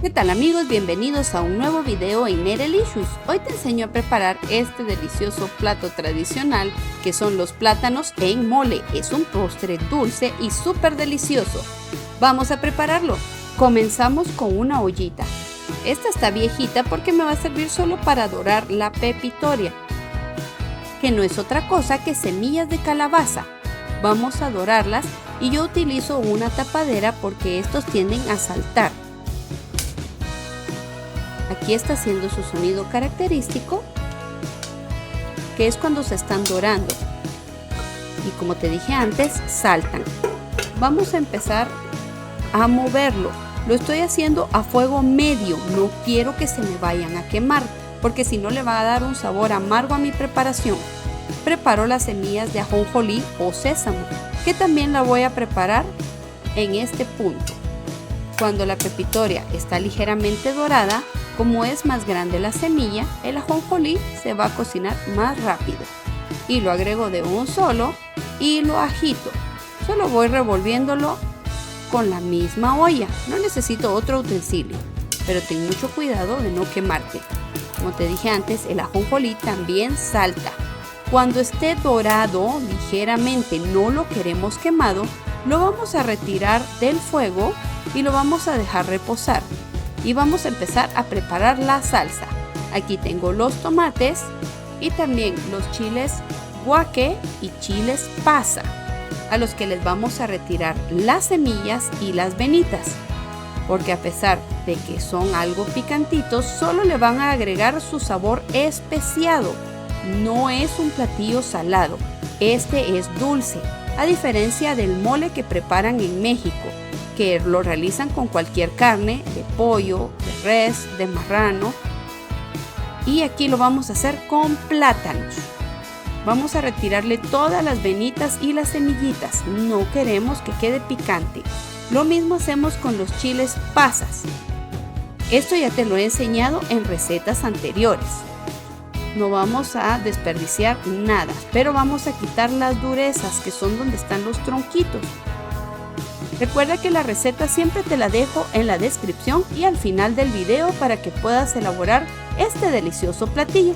¿Qué tal amigos? Bienvenidos a un nuevo video en Nerelicious. Hoy te enseño a preparar este delicioso plato tradicional que son los plátanos en mole. Es un postre dulce y súper delicioso. Vamos a prepararlo. Comenzamos con una ollita. Esta está viejita porque me va a servir solo para dorar la pepitoria, que no es otra cosa que semillas de calabaza. Vamos a dorarlas y yo utilizo una tapadera porque estos tienden a saltar. Aquí está haciendo su sonido característico, que es cuando se están dorando. Y como te dije antes, saltan. Vamos a empezar a moverlo. Lo estoy haciendo a fuego medio. No quiero que se me vayan a quemar, porque si no le va a dar un sabor amargo a mi preparación. Preparo las semillas de ajonjolí o sésamo, que también la voy a preparar en este punto. Cuando la pepitoria está ligeramente dorada, como es más grande la semilla, el ajonjolí se va a cocinar más rápido. Y lo agrego de un solo y lo agito. Solo voy revolviéndolo con la misma olla. No necesito otro utensilio, pero ten mucho cuidado de no quemarte. Como te dije antes, el ajonjolí también salta. Cuando esté dorado ligeramente, no lo queremos quemado, lo vamos a retirar del fuego y lo vamos a dejar reposar. Y vamos a empezar a preparar la salsa. Aquí tengo los tomates y también los chiles guaque y chiles pasa, a los que les vamos a retirar las semillas y las venitas, porque a pesar de que son algo picantitos, solo le van a agregar su sabor especiado. No es un platillo salado, este es dulce, a diferencia del mole que preparan en México, que lo realizan con cualquier carne, de pollo, de res, de marrano. Y aquí lo vamos a hacer con plátanos. Vamos a retirarle todas las venitas y las semillitas. No queremos que quede picante. Lo mismo hacemos con los chiles pasas. Esto ya te lo he enseñado en recetas anteriores. No vamos a desperdiciar nada, pero vamos a quitar las durezas, que son donde están los tronquitos. Recuerda que la receta siempre te la dejo en la descripción y al final del video para que puedas elaborar este delicioso platillo.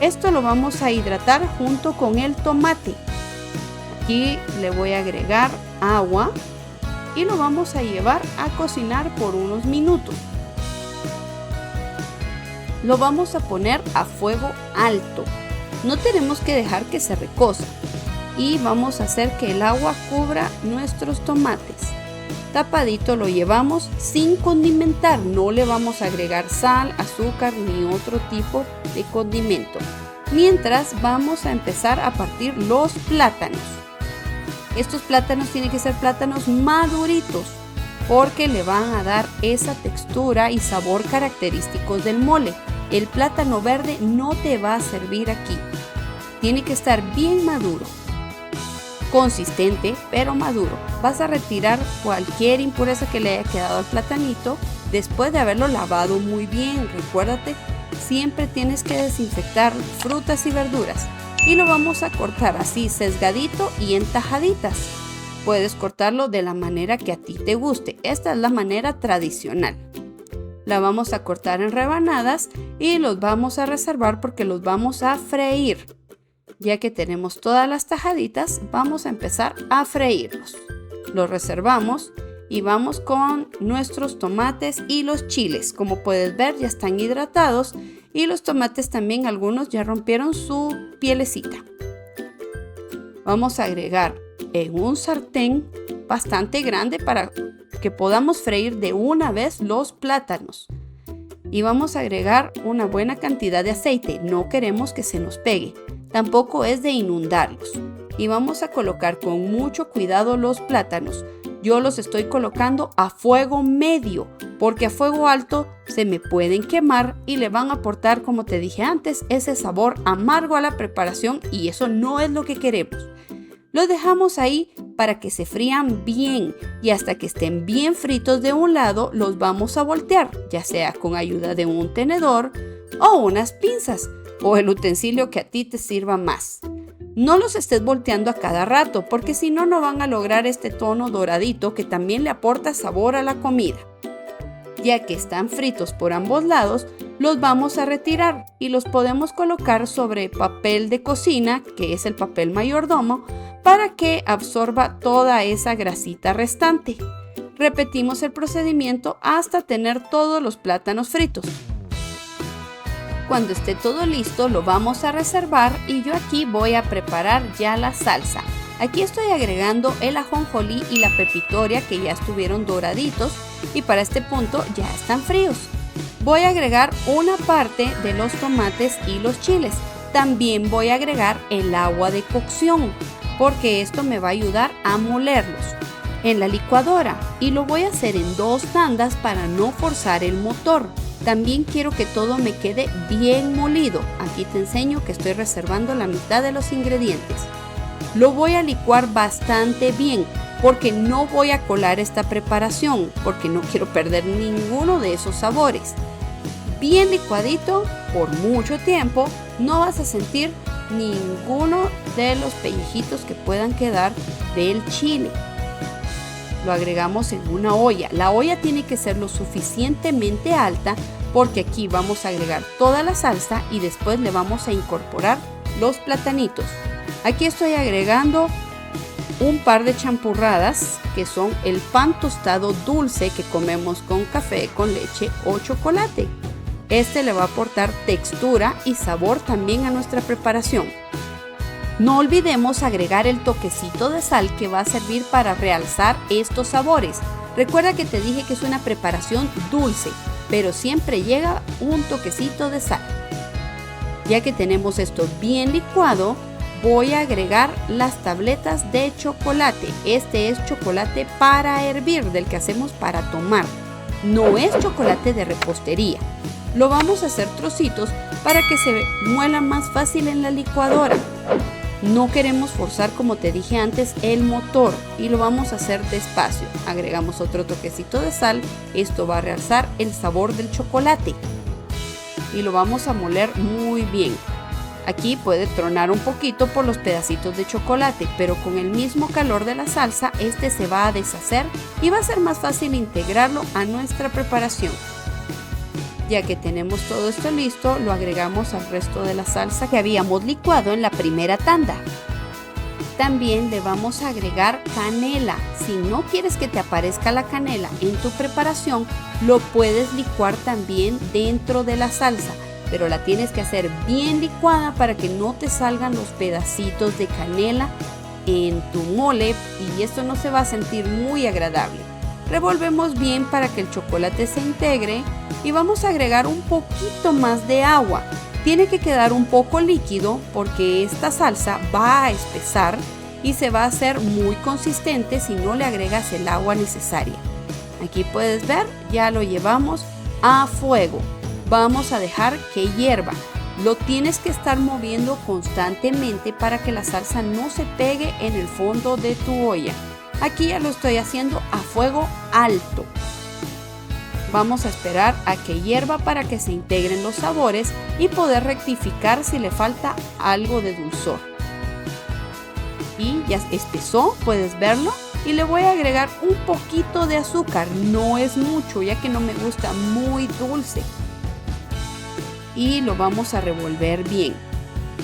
Esto lo vamos a hidratar junto con el tomate. Aquí le voy a agregar agua y lo vamos a llevar a cocinar por unos minutos. Lo vamos a poner a fuego alto. No tenemos que dejar que se recoza. Y vamos a hacer que el agua cubra nuestros tomates. Tapadito lo llevamos sin condimentar, no le vamos a agregar sal, azúcar ni otro tipo de condimento. Mientras vamos a empezar a partir los plátanos. Estos plátanos tienen que ser plátanos maduritos, porque le van a dar esa textura y sabor característicos del mole. El plátano verde no te va a servir aquí. Tiene que estar bien maduro. Consistente pero maduro. Vas a retirar cualquier impureza que le haya quedado al platanito después de haberlo lavado muy bien. Recuérdate, siempre tienes que desinfectar frutas y verduras. Y lo vamos a cortar así, sesgadito y en tajaditas. Puedes cortarlo de la manera que a ti te guste. Esta es la manera tradicional. La vamos a cortar en rebanadas y los vamos a reservar porque los vamos a freír. Ya que tenemos todas las tajaditas, vamos a empezar a freírlos. Los reservamos y vamos con nuestros tomates y los chiles. Como puedes ver, ya están hidratados y los tomates también, algunos ya rompieron su pielecita. Vamos a agregar en un sartén bastante grande para que podamos freír de una vez los plátanos. Y vamos a agregar una buena cantidad de aceite. No queremos que se nos pegue. Tampoco es de inundarlos. Y vamos a colocar con mucho cuidado los plátanos. Yo los estoy colocando a fuego medio, porque a fuego alto se me pueden quemar y le van a aportar, como te dije antes, ese sabor amargo a la preparación y eso no es lo que queremos. Los dejamos ahí para que se frían bien y hasta que estén bien fritos de un lado los vamos a voltear, ya sea con ayuda de un tenedor o unas pinzas o el utensilio que a ti te sirva más. No los estés volteando a cada rato porque si no, no van a lograr este tono doradito que también le aporta sabor a la comida. Ya que están fritos por ambos lados, los vamos a retirar y los podemos colocar sobre papel de cocina, que es el papel mayordomo, para que absorba toda esa grasita restante. Repetimos el procedimiento hasta tener todos los plátanos fritos. Cuando esté todo listo, lo vamos a reservar y yo aquí voy a preparar ya la salsa. Aquí estoy agregando el ajonjolí y la pepitoria que ya estuvieron doraditos y para este punto ya están fríos. Voy a agregar una parte de los tomates y los chiles. También voy a agregar el agua de cocción porque esto me va a ayudar a molerlos en la licuadora y lo voy a hacer en 2 tandas para no forzar el motor. También quiero que todo me quede bien molido. Aquí te enseño que estoy reservando la mitad de los ingredientes. Lo voy a licuar bastante bien porque no voy a colar esta preparación porque no quiero perder ninguno de esos sabores. Bien licuadito por mucho tiempo, no vas a sentir ninguno de los pellejitos que puedan quedar del chile. Lo agregamos en una olla. La olla tiene que ser lo suficientemente alta porque aquí vamos a agregar toda la salsa y después le vamos a incorporar los platanitos. Aquí estoy agregando un par de champurradas que son el pan tostado dulce que comemos con café, con leche o chocolate. Este le va a aportar textura y sabor también a nuestra preparación. No olvidemos agregar el toquecito de sal que va a servir para realzar estos sabores. Recuerda que te dije que es una preparación dulce, pero siempre llega un toquecito de sal. Ya que tenemos esto bien licuado, voy a agregar las tabletas de chocolate. Este es chocolate para hervir, del que hacemos para tomar. No es chocolate de repostería. Lo vamos a hacer trocitos para que se muela más fácil en la licuadora. No queremos forzar, como te dije antes, el motor y lo vamos a hacer despacio. Agregamos otro toquecito de sal. Esto va a realzar el sabor del chocolate y lo vamos a moler muy bien. Aquí puede tronar un poquito por los pedacitos de chocolate, pero con el mismo calor de la salsa, este se va a deshacer y va a ser más fácil integrarlo a nuestra preparación. Ya que tenemos todo esto listo, lo agregamos al resto de la salsa que habíamos licuado en la primera tanda. También le vamos a agregar canela. Si no quieres que te aparezca la canela en tu preparación, lo puedes licuar también dentro de la salsa, pero la tienes que hacer bien licuada para que no te salgan los pedacitos de canela en tu mole y esto no se va a sentir muy agradable. Revolvemos bien para que el chocolate se integre y vamos a agregar un poquito más de agua. Tiene que quedar un poco líquido porque esta salsa va a espesar y se va a hacer muy consistente si no le agregas el agua necesaria. Aquí puedes ver, ya lo llevamos a fuego. Vamos a dejar que hierva. Lo tienes que estar moviendo constantemente para que la salsa no se pegue en el fondo de tu olla. Aquí ya lo estoy haciendo a fuego alto. Vamos a esperar a que hierva para que se integren los sabores y poder rectificar si le falta algo de dulzor. Y ya espesó, puedes verlo. Y le voy a agregar un poquito de azúcar, no es mucho ya que no me gusta muy dulce. Y lo vamos a revolver bien.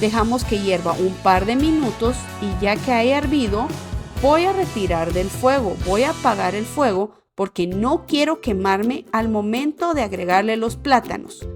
Dejamos que hierva un par de minutos y ya que haya hervido, voy a retirar del fuego, voy a apagar el fuego porque no quiero quemarme al momento de agregarle los plátanos.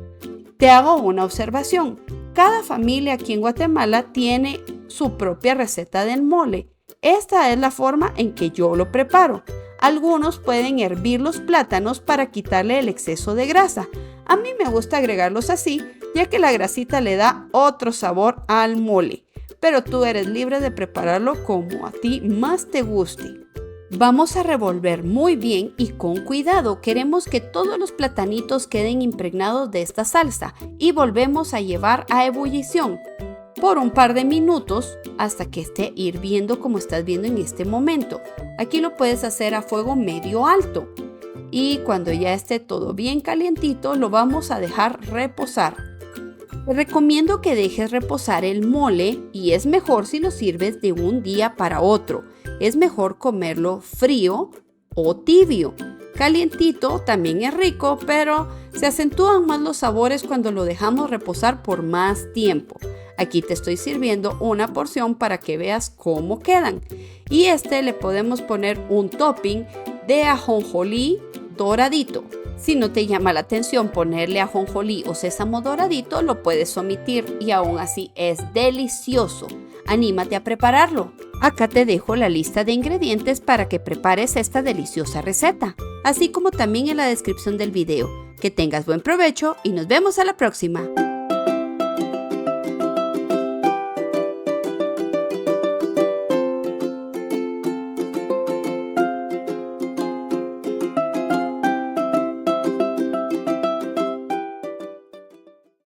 Te hago una observación. Cada familia aquí en Guatemala tiene su propia receta del mole. Esta es la forma en que yo lo preparo. Algunos pueden hervir los plátanos para quitarle el exceso de grasa. A mí me gusta agregarlos así, ya que la grasita le da otro sabor al mole. Pero tú eres libre de prepararlo como a ti más te guste. Vamos a revolver muy bien y con cuidado. Queremos que todos los platanitos queden impregnados de esta salsa y volvemos a llevar a ebullición por un par de minutos hasta que esté hirviendo como estás viendo en este momento. Aquí lo puedes hacer a fuego medio alto y cuando ya esté todo bien calientito lo vamos a dejar reposar. Te recomiendo que dejes reposar el mole y es mejor si lo sirves de un día para otro. Es mejor comerlo frío o tibio. Calientito también es rico, pero se acentúan más los sabores cuando lo dejamos reposar por más tiempo. Aquí te estoy sirviendo una porción para que veas cómo quedan. Y le podemos poner un topping de ajonjolí doradito. Si no te llama la atención ponerle ajonjolí o sésamo doradito, lo puedes omitir y aún así es delicioso. Anímate a prepararlo. Acá te dejo la lista de ingredientes para que prepares esta deliciosa receta, así como también en la descripción del video. Que tengas buen provecho y nos vemos a la próxima.